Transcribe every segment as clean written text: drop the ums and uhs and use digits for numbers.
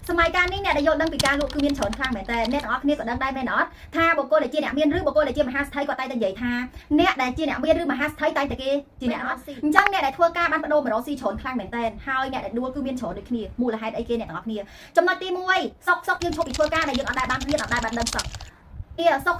สมัยการนี้เนี่ยได้ยกดังปีการลูกคือมีนเฉินข้างแม่แต่เนี่ยอ๋อเนี่ยก็ดังได้แม่เนาะถ้าบุคคลได้จีเนี่ยมีนหรือบุคคลได้จีมหาสไทยก็ไต่แต่ใหญ่ท่าเนี่ยได้จีเนี่ยมีนหรือมหาสไทยไต่แต่เกจีเนี่ยจังเนี่ยได้ทั่วการบ้านประโดมเราซีเฉินข้างแม่แต่หายเนี่ยได้ดูคือมีนเฉินด้วยគ្នាมูลค่าไอเกเนี่ยอ๋อเนี่ยจำนวนตีมวยซอกยืนชกอีกทั่วการได้ยังอ๋อได้บ้านเรียนอ๋อได้บ้านดังสัก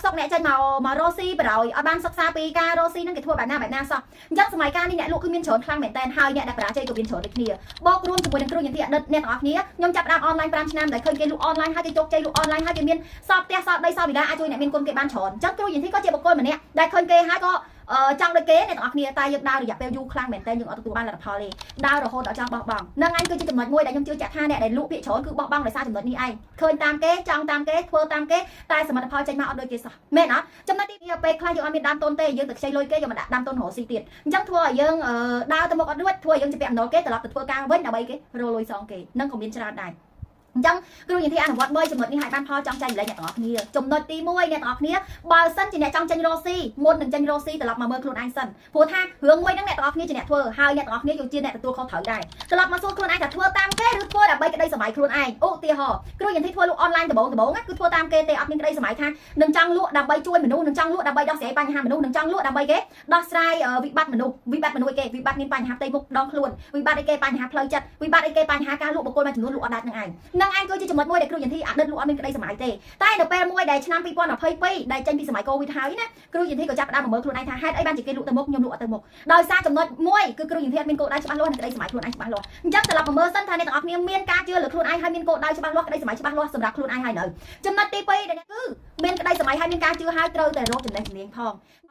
ซอกเนี่ยใจมาโรซี่ไปเลยเอาบ้านซักซาปีการโรซี่นั่นก็ทั่วแบบหน้าซอกยังสมัยการนี่เนี่ยลูกคือมีนเฉินข้างแม่แต่หายเนี่ยได้ประใจกับมีนเฉินด้วยគ្នាบอกรวมជាមួយនឹងគ្រូយ៉ាងទីអតីតអ្នកទាំងអស់គ្នាខ្ញុំចាប់ដើមអនឡាញ5ឆ្នាំដែលឃើញគេលក់អនឡាញហើយគេជោគជ័យលក់អនឡាញហើយគេមានសពផ្ទះសពដីសពវិឡាអាចជួយអ្នកមានគុណគេបានច្រើនអញ្ចឹងគ្រូយ៉ាងទីក៏ជាបុគ្គលម្នាក់ដែលឃើញគេហើយក៏ចង់ដូចគេអ្នកទាំងអស់គ្នាតែយើងដើររយៈពេលយូរខ្លាំងមែនតើយើងអត់ទទួលបានលទ្ធផលទេដើររហូតដល់ចង់បោះបង់នឹងឯងគឺជាចំណុចមួយដែលខ្ញុំជឿជាក់ថាអ្នកដែលលក់ពាក្យច្រើនគឺបោះបង់ដោយសារចំណុចនេះឯងឃើញតាមគេចង់តាមគេធ្វើតាមគេតែសមិទ្ធផលចេញមកអត់ដូចគេសោះមែនអត់ចំណុចទី2ពេលខ្លះយើងអត់មានដើមទុនទេយើងទៅខ្ចីលុយគេយកមកដាក់ដើមទុនរកស៊ីទៀតអញ្ចឹងធ្វើឲ្យយើងដើរទៅមុខអត់រួចធ្វើឲ្យយើងជាពាក់អំណុលគេត្រឡប់ទៅធ្វើការវិញដើម្បីគេរលុយសងគេនឹងក៏មានច្រើនដែរអញ្ចឹងគ្រូយ៉ាងទីអនុវត្ត3ចំណុចនេះឲ្យបានផលចង់ចែករំលែកអ្នកទាំងអស់គ្នាចំណុចទី1អ្នកទាំងអស់គ្នាបើសិនជាអ្នកចង់ចេញរកស៊ីមុននឹងចេញរកស៊ីត្រឡប់មកមើលខ្លួនឯងសិនព្រោះថារឿងមួយហ្នឹងអ្នកទាំងអស់គ្នាជាអ្នកធ្វើហើយអ្នកទាំងអស់គ្នាជាអ្នកទទួលខុសត្រូវដែរត្រឡប់មកសួរខ្លួនឯងថាធ្វើតាមគេឬធ្វើដើម្បីក្តីសម័យខ្លួនឯងឧទាហរណ៍គ្រូយ៉ាងទីធ្វើលក់អនឡាញដំបូងគឺធ្វើតាមគេទេអត់មានក្តីសម័យថានឹងចង់លក់ដើម្បីជួយមនុស្សនឹងចង់លក់ដើម្បីដោះស្រាយបញ្ហាមនុស្សនឹងចង់លក់ដើម្បីគេដោះស្រាយវិបត្តិមនុស្សគេវិបត្តិមានបញ្ហាផ្ទៃមុខដងខ្លួនវិបត្តិអីគេបញ្ហាផ្លូវចិត្តវិបត្តិអីគេបញ្ហាការលក់បុគ្គលមួយចំនួនលក់អត់ដាច់នឹងឯងគឺជាចំណុចមួយដែលគ្រូយ៉ាងទីអតីតលក់អត់មានក្តីសម័យទេតែនៅពេលមួយដែលឆ្នាំ2022ដែលចេញពីសម័យ COVID ហើយណាគ្រូយ៉ាងទីក៏ចាប់ផ្ដើមមើលខ្លួនឯងថាហេតុអីបានជាគេលក់ទៅមុខខ្ញុំលក់អត់ទៅមុខដោយសារចំណុចមួយគឺគ្រូយ៉ាងទីអត់មានគោលដៅច្បាស់លាស់និងក្តីសម័យខ្លួនឯងច្បាស់លាស់អញ្ចឹងត្រឡប់មកមើលសិនថាអ្នកទាំងអស់គ្នាមានការជឿលើខ្លួនឯងហើយមានគោលដៅច្បាស់លាស់ក្តីសម័យច្បាស់លាស់សម្រាប់ខ្លួនឯងហើយនៅចំណុចទី2ដែលគឺមានក្តីសម័យហើយមានការជឿហើយត្រូវតែរកចំណេះជំនាញផ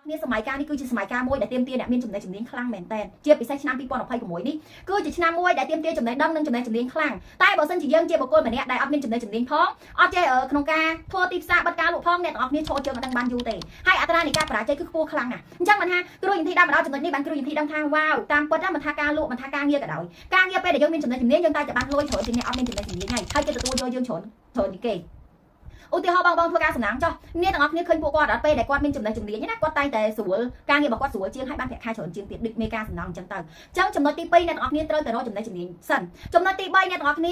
ងនេះសម័យកាលនេះគឺជាសម័យកាលមួយដែលទាមទារអ្នកមានចំណេះជំនាញខ្លាំងមែនតើជាពិសេសឆ្នាំ2026នេះគឺជាឆ្នាំមួយដែលទាមទារចំណេះដឹងនិងចំណេះជំនាញខ្លាំងតែបើសិនជាយើងជាបុគ្គលម្នាក់ដែលអត់មានចំណេះជំនាញផងអត់ចេះក្នុងការធ្វើទីផ្សារបិទការលក់ផងអ្នកទាំងអស់គ្នាឈរជើងអត់ដឹងបានយូរទេហើយអត្រានៃការបរាជ័យគឺខ្ពស់ខ្លាំងណាស់អញ្ចឹងមិនថាគ្រូយន្តទីដើមមកដល់ចំណុចនេះបានគ្រូយន្តទីដឹងថាវ៉ាវតាមពិតមិនថាការលក់មិនថាការងារក៏ដោយការងារពេលដែលយើងមានចំណេះជំនាញយើងតែបានលួយច្រើនជាងអ្នកអត់មានចំណេះជំនាញហើយគេទទួលយកយើងច្រើនពីគេឧទាហរណ៍បងធ្វើការសំណាងចុះអ្នកទាំងអស់គ្នាឃើញពួកគាត់ដល់ពេលដែលគាត់មានចំណេះជំនាញណាគាត់តែងតែស្រួលការងាររបស់គាត់ស្រួលជាងហើយបានប្រាក់ខែច្រើនជាងទៀតដូចមេការសំណងអញ្ចឹងទៅអញ្ចឹងចំណុចទី2អ្នកទាំងអស់គ្នាត្រូវតែរកចំណេះជំនាញសិនចំណុចទី3អ្នកទាំងអស់គ្ន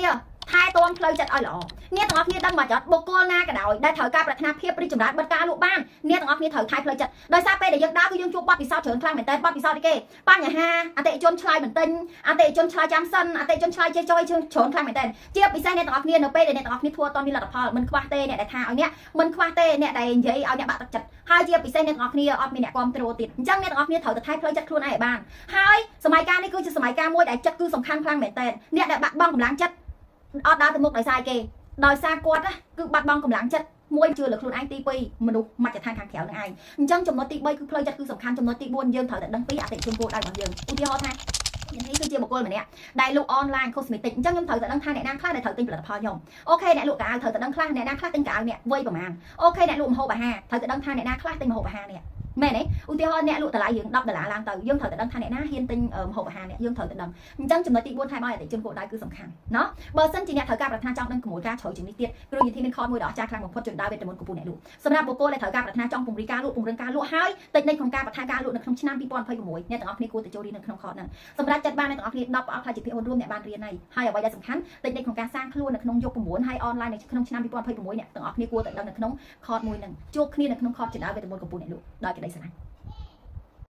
ាថែទាំផ្លូវចិត្តឲ្យល្អអ្នកទាំងអស់គ្នាដឹងមកចត់បុគ្គលណាក៏ដោយដែលត្រូវការប្រាថ្នាភាពរីកចម្រើនបិទការលក់បានអ្នកទាំងអស់គ្នាត្រូវថែផ្លូវចិត្តដោយសារពេលដែលយើងដើរគឺយើងជួបបទពិសោធន៍ច្រើនខ្លាំងមែនតើបទពិសោធន៍គេបញ្ហាអតិថិជនឆ្លើយមិនទិញអតិថិជនឆ្លើយចាំសិនអតិថិជនឆ្លើយចេះចយច្រើនខ្លាំងមែនតើជាពិសេសអ្នកទាំងអស់គ្នានៅពេលដែលអ្នកទាំងអស់គ្នាធ្វើអត់មានលទ្ធផលមិនខ្វះទេអ្នកដែលថាឲ្យអ្នកមិនខ្វះទេអ្នកដែលនិយាយឲ្យអ្នកបាក់ទឹកចិត្តហើយជាពិសេសអ្នកទាំងអស់គ្នាអត់មានអ្នកគ្រប់គ្រងទៀតអញ្ចឹងអ្នកទាំងអស់គ្នាត្រូវតែថែផ្លូវចិត្តខ្លួនឯងឲ្យបានហើយសម័យកាលនេះគឺជាសម័យកាលមួយដែលចិត្តគឺសំខាន់ខ្លាំងមែនតើអ្នកដែលបាក់បង់កម្លាំងចិត្តអត់ដើរទៅមុខដោយសារគេដោយសារគាត់គឺបាត់បង់កម្លាំងចិត្តមួយជឿលើខ្លួនឯងទី2មនុស្សមជ្ឈដ្ឋានខាងក្រៅនឹងឯងអញ្ចឹងចំណុចទី3គឺផ្លូវចិត្តគឺសំខាន់ចំណុចទី4យើងត្រូវតែដឹងពីអតិថិជនគោលដៅរបស់យើងឧទាហរណ៍ថានេះគឺជាបុគ្គលម្នាក់ដែលលក់អនឡាញ cosmetic អញ្ចឹងខ្ញុំត្រូវតែដឹងថាអ្នកណាខ្លះដែលត្រូវទិញផលិតផលខ្ញុំអូខេអ្នកលក់កៅអៅត្រូវតែដឹងខ្លះអ្នកណាខ្លះទិញកៅអៅអ្នកវ័យប្រហែលអូខេអ្នកលក់ម្ហូបអាហារត្រូវតែដឹងថាអ្នកណាខ្លះទិញម្ហូបអាហារនេះមែនទេឧទាហរណ៍អ្នកលក់តម្លៃយើង$10ឡើងទៅយើងត្រូវតែដឹងថាអ្នកណាហ៊ានទិញម្ហូបអាហារនេះយើងត្រូវតែដឹងអញ្ចឹងចំណុចទី4ថែមឲ្យអតិថិជនគោលដៅគឺសំខាន់ណោះបើសិនជាអ្នកត្រូវការប្រាថ្នាចង់ដឹងក្មួយការជ្រៅជាងនេះទៀតគ្រូយន្តមានខតមួយដ៏អស្ចារ្យខ្លាំងបំផុតជួយដល់វេទមន្តកំពូលអ្នកលក់សម្រាប់បុគ្គលដែលត្រូវការប្រាថ្នាចង់ពង្រីកការលក់ពង្រឹងការលក់ហើយតិចនិចក្នុងការបន្ថែមការលក់នៅក្នុងឆ្នាំ2026អ្នកទាំងអស់គ្នាគួរតែចូលរៀននៅក្នុងខតហ្នឹងសម្រាប់ចាត់បានអ្នកទាំងអស់គ្នា10ប្រអប់ផ្នែកជាភាគហ៊ុនរួមអ្នកបានរៀនហើយអ្វីដែលសំខាន់តិចនិចក្នុងការសាងខ្លួននៅក្នុងយុគ9ហើយអនឡាញនៅក្នុងឆ្នាំ2026អ្នកទាំងអស់គ្នាគួរតែដឹងនៅក្នុងខតមួយហ្នឹងជួបគ្នានៅក្នុងខតចដៅវេទមន្តកំពូលអ្នកលក់ដោយក្តីស្រឡាញ់